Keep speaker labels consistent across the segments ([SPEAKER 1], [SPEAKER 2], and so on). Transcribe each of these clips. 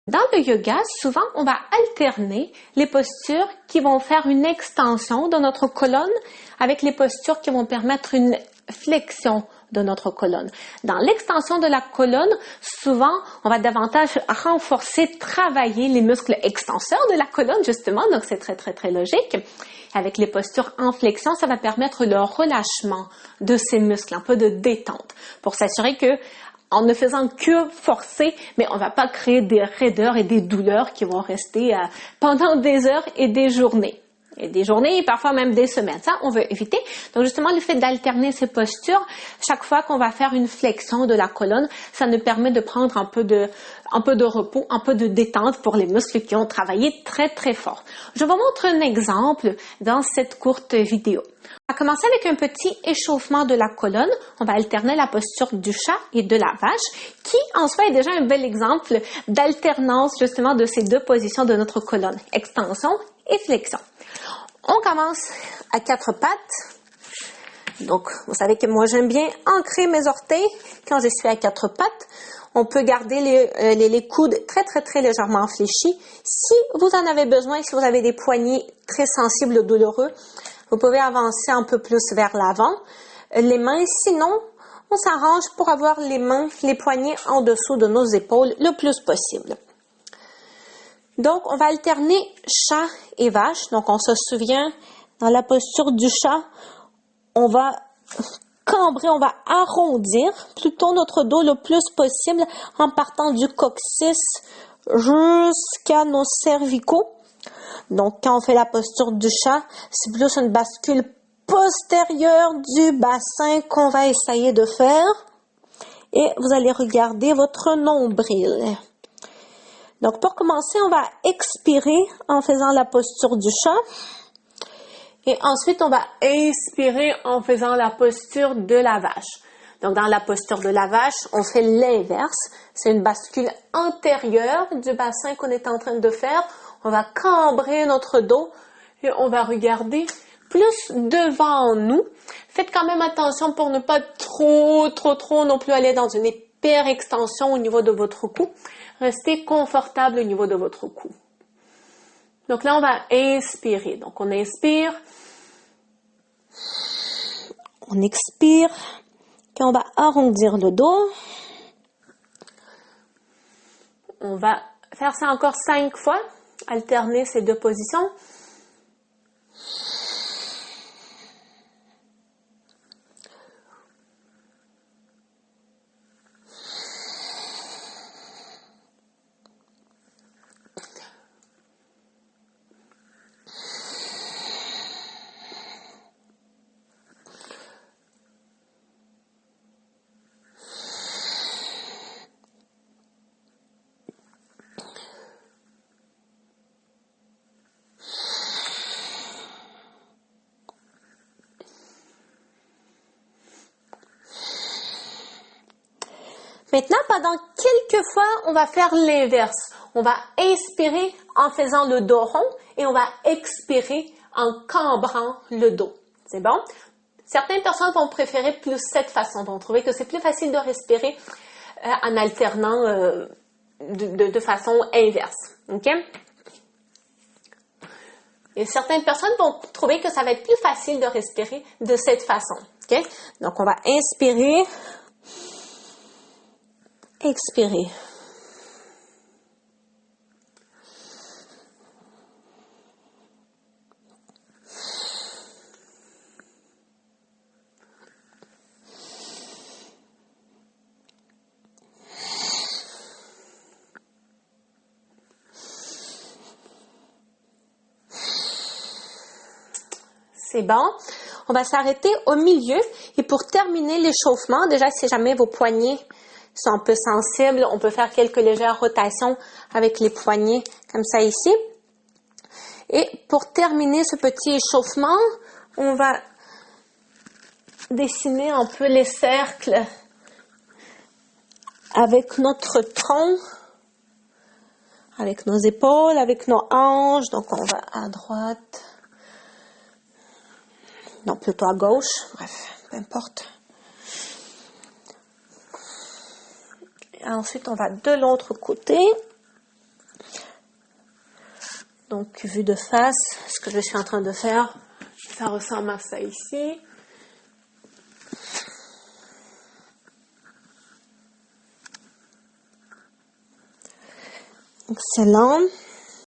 [SPEAKER 1] Dans le yoga, souvent, on va alterner les postures qui vont faire une extension de notre colonne avec les postures qui vont permettre une flexion de notre colonne. Dans l'extension de la colonne, souvent, on va davantage renforcer, travailler les muscles extenseurs de la colonne, justement, donc c'est très logique. Avec les postures en flexion, ça va permettre le relâchement de ces muscles, un peu de détente, pour s'assurer que en ne faisant que forcer, mais on ne va pas créer des raideurs et des douleurs qui vont rester pendant des heures et des journées. Et des journées et parfois même des semaines. Ça, on veut éviter. Donc justement, le fait d'alterner ces postures, chaque fois qu'on va faire une flexion de la colonne, ça nous permet de prendre un peu de repos, un peu de détente pour les muscles qui ont travaillé très fort. Je vous montre un exemple dans cette courte vidéo. On va commencer avec un petit échauffement de la colonne. On va alterner la posture du chat et de la vache, qui en soi est déjà un bel exemple d'alternance justement de ces deux positions de notre colonne, extension et flexion. On commence à quatre pattes. Donc, vous savez que moi, j'aime bien ancrer mes orteils quand je suis à quatre pattes. On peut garder les coudes très légèrement fléchis. Si vous en avez besoin, si vous avez des poignets très sensibles ou douloureux, vous pouvez avancer un peu plus vers l'avant. Les mains, sinon, on s'arrange pour avoir les poignets en dessous de nos épaules le plus possible. Donc, on va alterner chat et vache. Donc, on se souvient, dans la posture du chat, on va cambrer, on va arrondir plutôt notre dos le plus possible en partant du coccyx jusqu'à nos cervicaux. Donc, quand on fait la posture du chat, c'est plus une bascule postérieure du bassin qu'on va essayer de faire. Et vous allez regarder votre nombril. Donc, pour commencer, on va expirer en faisant la posture du chat. Et ensuite, on va inspirer en faisant la posture de la vache. Donc, dans la posture de la vache, on fait l'inverse. C'est une bascule antérieure du bassin qu'on est en train de faire. On va cambrer notre dos et on va regarder plus devant nous. Faites quand même attention pour ne pas trop non plus aller dans une hyper extension au niveau de votre cou. Restez confortable au niveau de votre cou. Donc là, on va inspirer. Donc, on inspire. On expire. Puis, on va arrondir le dos. On va faire ça encore 5 fois. Alterner ces deux positions. Maintenant, pendant quelques fois, on va faire l'inverse. On va inspirer en faisant le dos rond et on va expirer en cambrant le dos. C'est bon? Certaines personnes vont préférer plus cette façon, vont trouver que c'est plus facile de respirer en alternant de façon inverse. OK? Et certaines personnes vont trouver que ça va être plus facile de respirer de cette façon. OK? Donc, on va inspirer. Expirer. C'est bon. On va s'arrêter au milieu et pour terminer l'échauffement, déjà si jamais vos poignets sont un peu sensibles, on peut faire quelques légères rotations avec les poignets comme ça ici. Et pour terminer ce petit échauffement, on va dessiner un peu les cercles avec notre tronc, avec nos épaules, avec nos hanches. Donc on va à droite, non plutôt à gauche, bref, peu importe. Ensuite, on va de l'autre côté. Donc, vue de face, ce que je suis en train de faire, ça ressemble à ça ici. Excellent.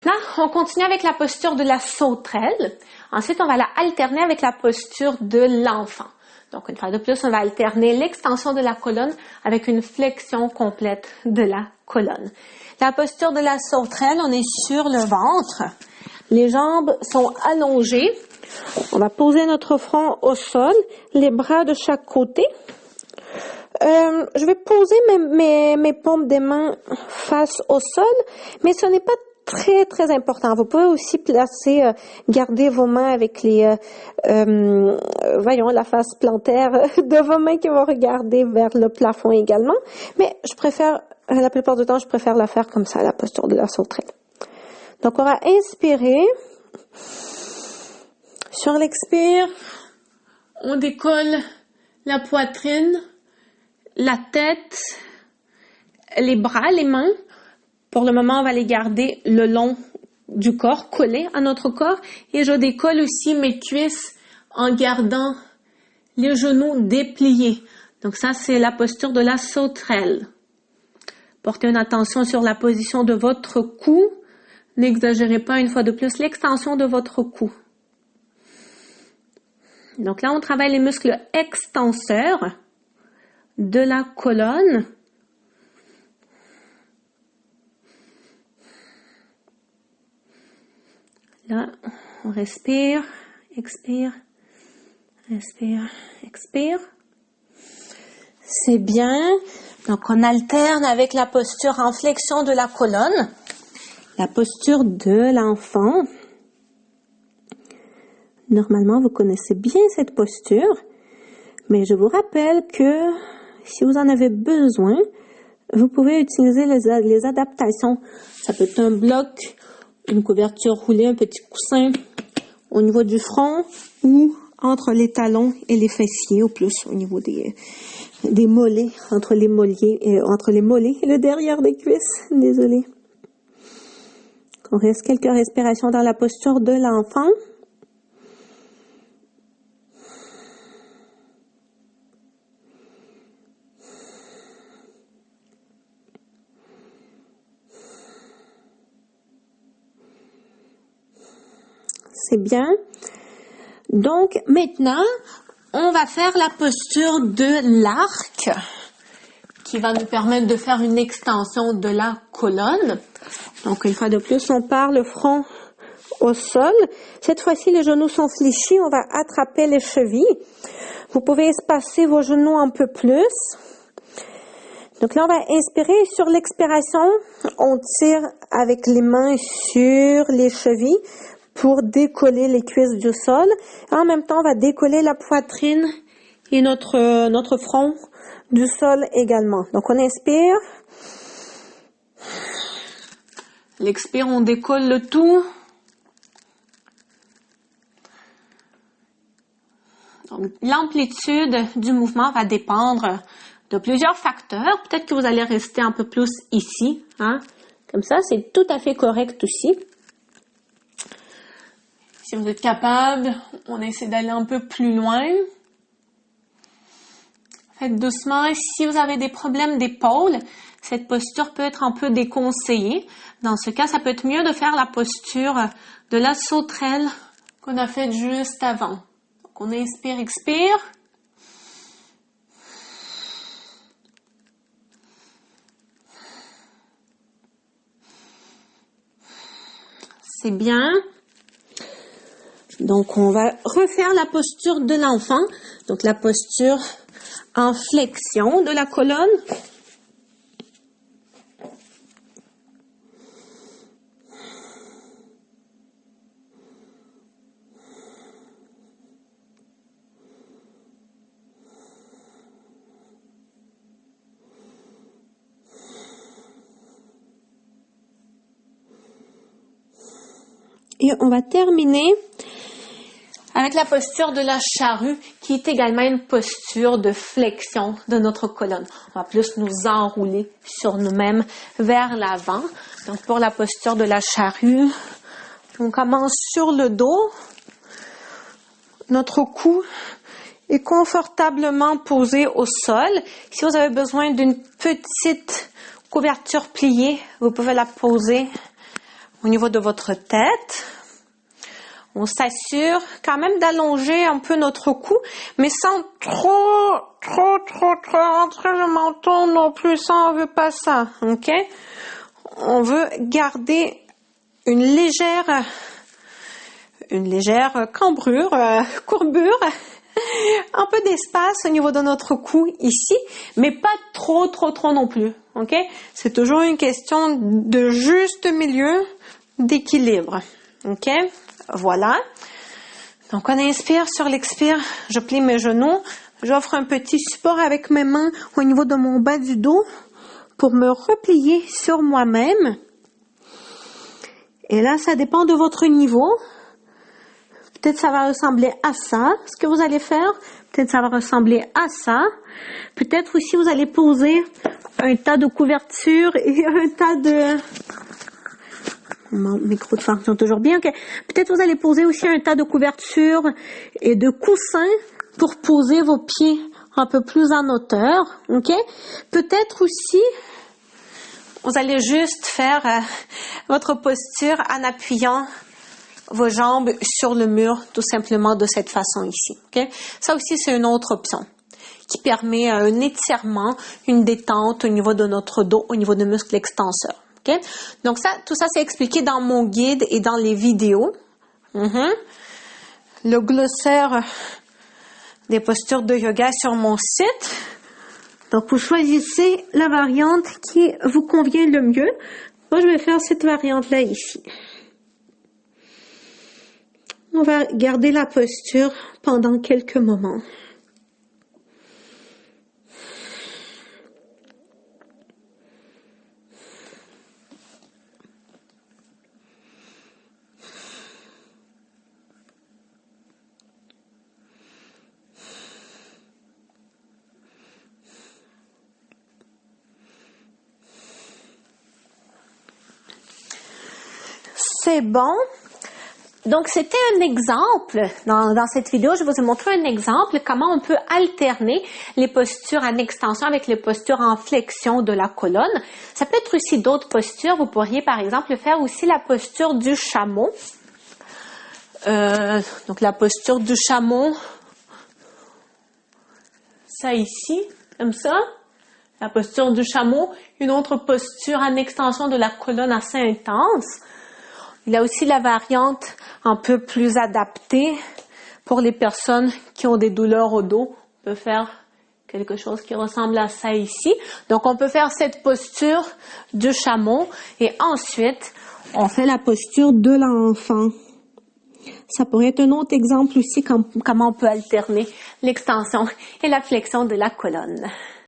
[SPEAKER 1] Là, on continue avec la posture de la sauterelle. Ensuite, on va la alterner avec la posture de l'enfant. Donc, une fois de plus, on va alterner l'extension de la colonne avec une flexion complète de la colonne. La posture de la sauterelle, on est sur le ventre. Les jambes sont allongées. On va poser notre front au sol, les bras de chaque côté. Je vais poser mes paumes des mains face au sol, mais ce n'est pas très important. Vous pouvez aussi garder vos mains avec la face plantaire de vos mains qui vont regarder vers le plafond également. Mais la plupart du temps, je préfère la faire comme ça, la posture de la sauterelle. Donc, on va inspirer. Sur l'expire, on décolle la poitrine, la tête, les bras, les mains. Pour le moment, on va les garder le long du corps, collés à notre corps. Et je décolle aussi mes cuisses en gardant les genoux dépliés. Donc ça, c'est la posture de la sauterelle. Portez une attention sur la position de votre cou. N'exagérez pas une fois de plus l'extension de votre cou. Donc là, on travaille les muscles extenseurs de la colonne. Là, on respire, expire, respire, expire. C'est bien. Donc, on alterne avec la posture en flexion de la colonne. La posture de l'enfant. Normalement, vous connaissez bien cette posture, mais je vous rappelle que si vous en avez besoin, vous pouvez utiliser les adaptations. Ça peut être un bloc, une couverture roulée, un petit coussin au niveau du front ou entre les talons et les fessiers, ou plus au niveau des mollets, entre les mollets et le derrière des cuisses. Désolée. On reste quelques respirations dans la posture de l'enfant. C'est bien. Donc, maintenant, on va faire la posture de l'arc qui va nous permettre de faire une extension de la colonne. Donc, une fois de plus, on part le front au sol. Cette fois-ci, les genoux sont fléchis. On va attraper les chevilles. Vous pouvez espacer vos genoux un peu plus. Donc là, on va inspirer. Sur l'expiration, on tire avec les mains sur les chevilles pour décoller les cuisses du sol. En même temps, on va décoller la poitrine et notre front du sol également. Donc, on inspire. L'expire, on décolle le tout. Donc, l'amplitude du mouvement va dépendre de plusieurs facteurs. Peut-être que vous allez rester un peu plus ici, hein. Comme ça, c'est tout à fait correct aussi. Si vous êtes capable, on essaie d'aller un peu plus loin. Faites doucement. Si vous avez des problèmes d'épaule, cette posture peut être un peu déconseillée. Dans ce cas, ça peut être mieux de faire la posture de la sauterelle qu'on a faite juste avant. Donc, on inspire, expire. C'est bien. Donc, on va refaire la posture de l'enfant. Donc, la posture en flexion de la colonne. Et on va terminer avec la posture de la charrue, qui est également une posture de flexion de notre colonne. On va plus nous enrouler sur nous-mêmes vers l'avant. Donc, pour la posture de la charrue, On commence sur le dos. Notre cou est confortablement posé au sol. Si vous avez besoin d'une petite couverture pliée, vous pouvez la poser au niveau de votre tête. On s'assure quand même d'allonger un peu notre cou, mais sans trop rentrer le menton non plus. Ça, on veut pas ça, ok? On veut garder une légère courbure, un peu d'espace au niveau de notre cou ici, mais pas trop non plus, ok? C'est toujours une question de juste milieu, d'équilibre, ok? Voilà. Donc, on inspire sur l'expire, je plie mes genoux, j'offre un petit support avec mes mains au niveau de mon bas du dos pour me replier sur moi-même. Et là, ça dépend de votre niveau. Peut-être ça va ressembler à ça, ce que vous allez faire. Peut-être ça va ressembler à ça. Peut-être aussi vous allez poser un tas de couvertures et un tas de... Mon micro de fonctionne toujours bien. Okay. Peut-être vous allez poser aussi un tas de couvertures et de coussins pour poser vos pieds un peu plus en hauteur. Ok. Peut-être aussi vous allez juste faire votre posture en appuyant vos jambes sur le mur, tout simplement de cette façon ici. Okay. Ça aussi, c'est une autre option qui permet un étirement, une détente au niveau de notre dos, au niveau des muscles extenseurs. Okay? Donc ça, tout ça, c'est expliqué dans mon guide et dans les vidéos. Le glossaire des postures de yoga sur mon site. Donc, vous choisissez la variante qui vous convient le mieux. Moi, je vais faire cette variante-là ici. On va garder la posture pendant quelques moments. C'est bon. Donc, c'était un exemple. Dans cette vidéo, je vous ai montré un exemple comment on peut alterner les postures en extension avec les postures en flexion de la colonne. Ça peut être aussi d'autres postures. Vous pourriez, par exemple, faire aussi la posture du chameau. Donc, la posture du chameau, ça ici, comme ça. La posture du chameau, une autre posture en extension de la colonne assez intense. Il y a aussi la variante un peu plus adaptée pour les personnes qui ont des douleurs au dos. On peut faire quelque chose qui ressemble à ça ici. Donc, on peut faire cette posture du chameau et ensuite, on fait la posture de l'enfant. Ça pourrait être un autre exemple aussi comment on peut alterner l'extension et la flexion de la colonne.